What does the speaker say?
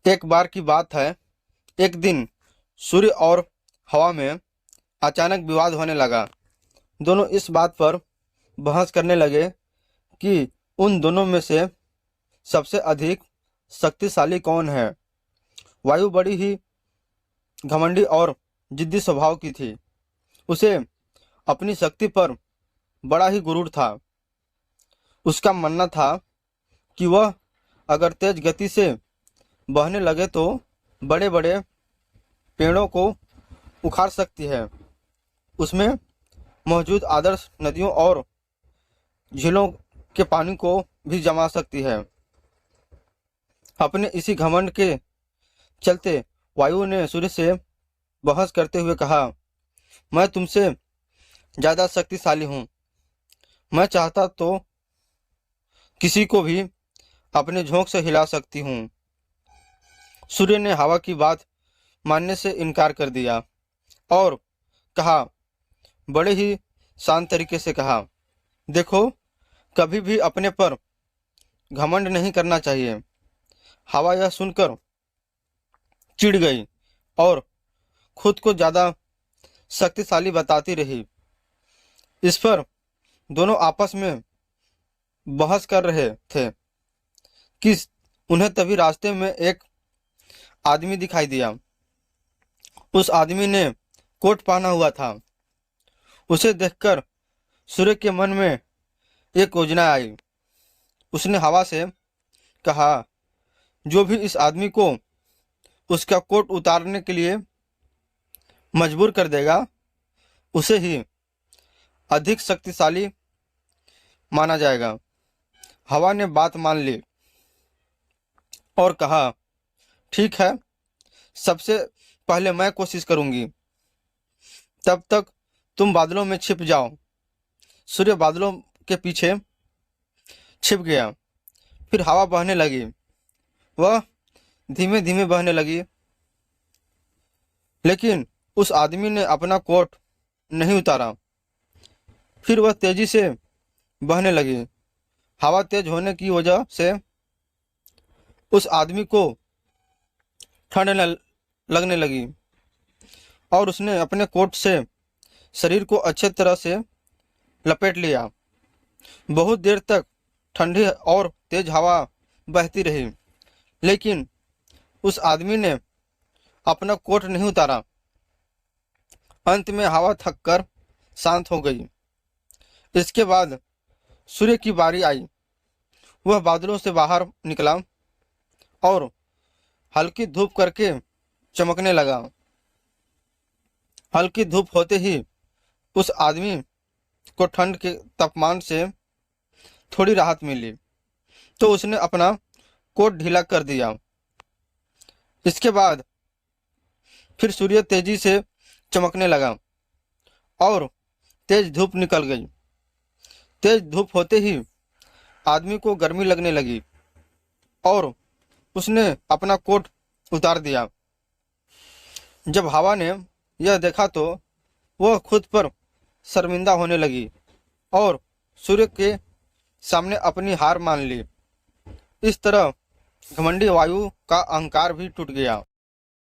एक बार की बात है, एक दिन सूर्य और हवा में अचानक विवाद होने लगा। दोनों इस बात पर बहस करने लगे कि उन दोनों में से सबसे अधिक शक्तिशाली कौन है। वायु बड़ी ही घमंडी और जिद्दी स्वभाव की थी। उसे अपनी शक्ति पर बड़ा ही गुरूर था। उसका मानना था कि वह अगर तेज गति से बहने लगे तो बड़े बड़े पेड़ों को उखाड़ सकती है। उसमें मौजूद आदर्श नदियों और झीलों के पानी को भी जमा सकती है। अपने इसी घमंड के चलते वायु ने सूर्य से बहस करते हुए कहा, मैं तुमसे ज़्यादा शक्तिशाली हूँ। मैं चाहता तो किसी को भी अपने झोंक से हिला सकती हूँ। सूर्य ने हवा की बात मानने से इनकार कर दिया और कहा, बड़े ही शांत तरीके से कहा, देखो, कभी भी अपने पर घमंड नहीं करना चाहिए। हवा यह सुनकर चिढ़ गई और खुद को ज़्यादा शक्तिशाली बताती रही। इस पर दोनों आपस में बहस कर रहे थे कि उन्हें तभी रास्ते में एक आदमी दिखाई दिया। उस आदमी ने कोट पहना हुआ था। उसे देखकर सूर्य के मन में एक योजना आई। उसने हवा से कहा, जो भी इस आदमी को उसका कोट उतारने के लिए मजबूर कर देगा, उसे ही अधिक शक्तिशाली माना जाएगा। हवा ने बात मान ली और कहा, ठीक है, सबसे पहले मैं कोशिश करूंगी। तब तक तुम बादलों में छिप जाओ। सूर्य बादलों के पीछे छिप गया। फिर हवा बहने लगी। वह धीमे धीमे बहने लगी, लेकिन उस आदमी ने अपना कोट नहीं उतारा। फिर वह तेजी से बहने लगी। हवा तेज होने की वजह से उस आदमी को ठंड लगने लगी और उसने अपने कोट से शरीर को अच्छे तरह से लपेट लिया। बहुत देर तक ठंडी और तेज हवा बहती रही, लेकिन उस आदमी ने अपना कोट नहीं उतारा। अंत में हवा थककर शांत हो गई। इसके बाद सूर्य की बारी आई। वह बादलों से बाहर निकला और हल्की धूप करके चमकने लगा। हल्की धूप होते ही उस आदमी को ठंड के तापमान से थोड़ी राहत मिली, तो उसने अपना कोट ढीला कर दिया। इसके बाद फिर सूर्य तेजी से चमकने लगा और तेज धूप निकल गई। तेज धूप होते ही आदमी को गर्मी लगने लगी और उसने अपना कोट उतार दिया। जब हवा ने यह देखा तो वह खुद पर शर्मिंदा होने लगी और सूर्य के सामने अपनी हार मान ली। इस तरह घमंडी वायु का अहंकार भी टूट गया।